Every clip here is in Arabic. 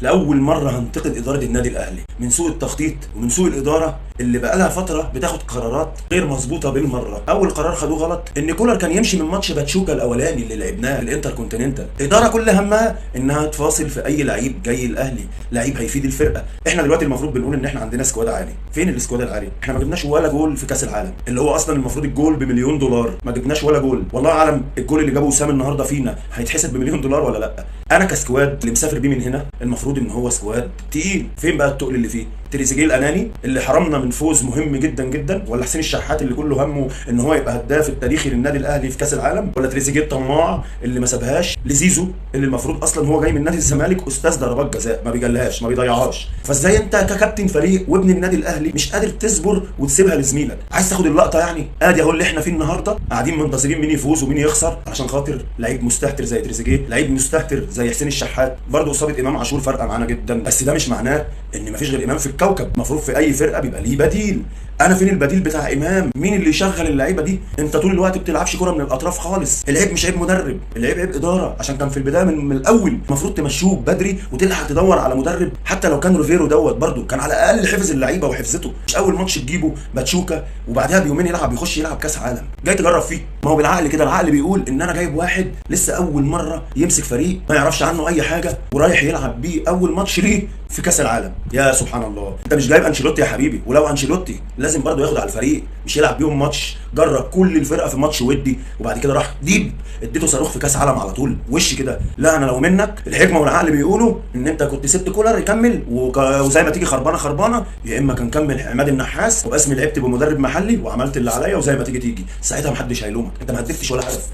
لأول مرة هنتقد إدارة النادي الأهلي من سوء التخطيط ومن سوء الإدارة اللي بقالها فترة بتاخد قرارات غير مظبوطة بالمرة. أول قرار خدوه غلط إن كولر كان يمشي من ماتش باتشوكا الأولاني اللي لعبناه الانتر كونتيننتال. إدارة كل همها إنها تفاصل في أي لعيب جاي الأهلي، لعيب هيفيد الفرقة. إحنا دلوقتي المفروض بنقول إن إحنا عندنا سكواد عالي. فين السكواد العالي؟ إحنا ما جبناش ولا جول في كأس العالم اللي هو أصلا المفروض الجول بمليون دولار، ما جبناش ولا جول. والله أعلم الجول اللي جابه وسام النهارده فينا هيتحسب بمليون دولار ولا لأ. أنا كسكواد اللي مسافر بيه من هنا المفروض إن هو سكواد تقيل. فين بقى التقل اللي فيه؟ تريزيجيه الاناني اللي حرمنا من فوز مهم جدا جدا، ولا حسين الشحات اللي كله همه ان هو يبقى هداف التاريخي للنادي الاهلي في كاس العالم، ولا تريزيجيه الطماع اللي ما سابهاش لزيزو اللي المفروض اصلا هو جاي من نادي الزمالك استاذ ضربات جزاء ما بيجلهاش ما بيضيعهاش. فازاي انت ككابتن فريق وابن النادي الاهلي مش قادر تصبر وتسيبها لزميلك؟ عايز تاخد اللقطه يعني؟ ادي اهو اللي احنا فيه النهارده، قاعدين منتظرين مين يفوز ومين يخسر عشان خاطر لعيب مستهتر زي تريزيجيه، لعيب مستهتر زي حسين الشحات. برضه اصابه امام عاشور فارقه معانا جدا، بس ده مش معناه ان مفيش غير امام في الكوكب. المفروض في اي فرقه بيبقى ليه بديل. انا فين البديل بتاع امام؟ مين اللي يشغل اللعيبه دي؟ انت طول الوقت بتلعبش كره من الاطراف خالص. العيب مش عيب مدرب، العيب عيب اداره، عشان كان في البدايه من الاول المفروض تمشوه بدري وتلحق تدور على مدرب. حتى لو كان ريفيرو برضه كان على الاقل حفظ اللعيبه وحفظته، مش اول ماتش تجيبه باتشوكا وبعدها بيومين يخش يلعب كاس عالم جاي تجرب فيه. ما هو بالعقل كده، العقل بيقول ان انا جايب واحد لسه اول مره يمسك فريق ما يعرفش عنه اي حاجه ورايح يلعب بيه اول ماتش ليه في كاس العالم. يا سبحان الله، انت مش جايب انشيلوتي يا حبيبي، ولو انشيلوتي لازم برضه ياخد على الفريق، مش يلعب بيهم ماتش. جرب كل الفرقه في ماتش ودي وبعد كده راح اديته صاروخ في كاس عالم على طول وش كده. لا، انا لو منك الحكمه والعقل بيقولوا ان انت كنت سبت كولر يكمل وزي ما تيجي خربانه، يا اما كان كمل عماد النحاس واسمي لعبت بمدرب محلي وعملت اللي عليا وزي ما تيجي ساعتها محدش هيلومك. انت ما هدفتش ولا هدف.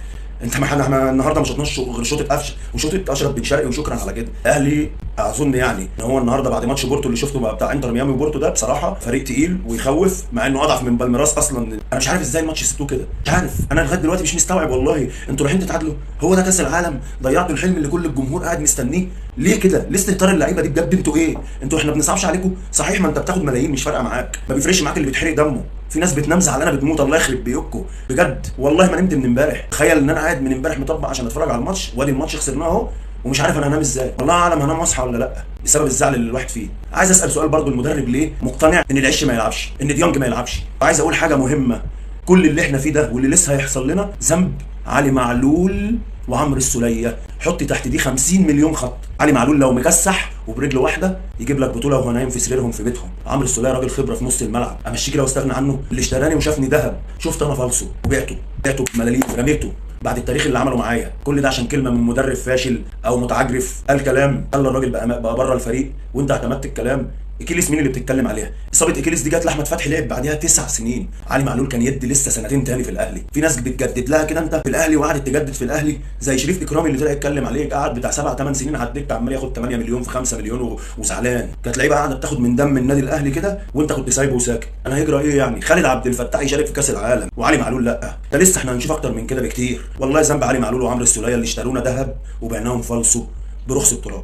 انت ما احنا النهارده ما شطناش غير شوطه قفشه وشوطه اشرف بن شرقي وشكرا على كده. الاهلي اظن يعني ان هو النهارده بعد ماتش بورتو اللي شفته بتاع انتر ميامي وبورتو ده بصراحه فريق تقيل ويخوف، مع انه اضعف من بالميراس اصلا. انا مش عارف ازاي الماتش سبتوه كده، مش عارف. انا لغايه دلوقتي مش مستوعب والله. انتوا رايحين تتعادلوا؟ هو ده كاس العالم؟ ضيعتوا الحلم اللي كل الجمهور قاعد مستنيه. ليه كده؟ ليه استهتار اللعيبه دي بجد؟ انتوا ايه؟ انتوا احنا بنصعبش عليكم؟ صحيح ما انت بتاخد ملايين مش فارقه معاك، ما بيفرقش معاك اللي بيتحرق دمه. في ناس بتنام زعلانه بتموت، الله يخرب بيوتكم بجد. والله ما نمت من امبارح. تخيل ان انا قاعد من امبارح مطبق عشان اتفرج على الماتش، وادي الماتش خسرناه اهو ومش عارف انا هنام ازاي. والله اعلم هنام واصحى ولا لا بسبب الزعل اللي الواحد فيه. عايز اسال سؤال برضو، المدرب ليه مقتنع ان العش ما يلعبش، ان ديانج ما يلعبش؟ وعايز اقول حاجه مهمه، كل اللي احنا فيه ده واللي لسه هيحصل لنا ذنب علي معلول وعمرو السوليه. حط تحت دي 50 مليون خط. علي معلول لو مكسح وبرجل واحده يجيب لك بطوله وهو نايم في سريرهم في بيتهم. عمرو السوليه راجل خبره في نص الملعب، امشيه كده واستغنى عنه؟ اللي اشتراني وشافني ذهب، شفت انا فالصو وبعته بملاليم ورميته بعد التاريخ اللي عمله معايا. كل ده عشان كلمه من مدرب فاشل او متعجرف قال كلام خلى الراجل بقى بره الفريق وانت اعتمدت الكلام. اكيليس مين اللي بتتكلم عليها؟ اصابه اكيليس دي جت لاحمد فتحي لعب بعدها 9 سنين. علي معلول كان يدي لسه سنتين تاني في الاهلي. في ناس بتجدد لها كده انت في الاهلي وقعدت تجدد في الاهلي زي شريف اكرامي اللي طلع يتكلم عليك، قعد بتاع 7 8 سنين على الدكه عمال ياخد 8 مليون في 5 مليون وزعلان. كانت لعيبه قاعده بتاخد من دم النادي الاهلي كده وانت كنت سايبه وساكت. انا هيجرى ايه يعني؟ خالد عبد الفتاح يشارك في كاس العالم وعلي معلول لا؟ ده لسه احنا هنشوف اكتر من كده بكتير. والله ذنب علي معلول وعمرو السوليه اللي اشترونا ذهب وبعناهم فالصو برخص التراب.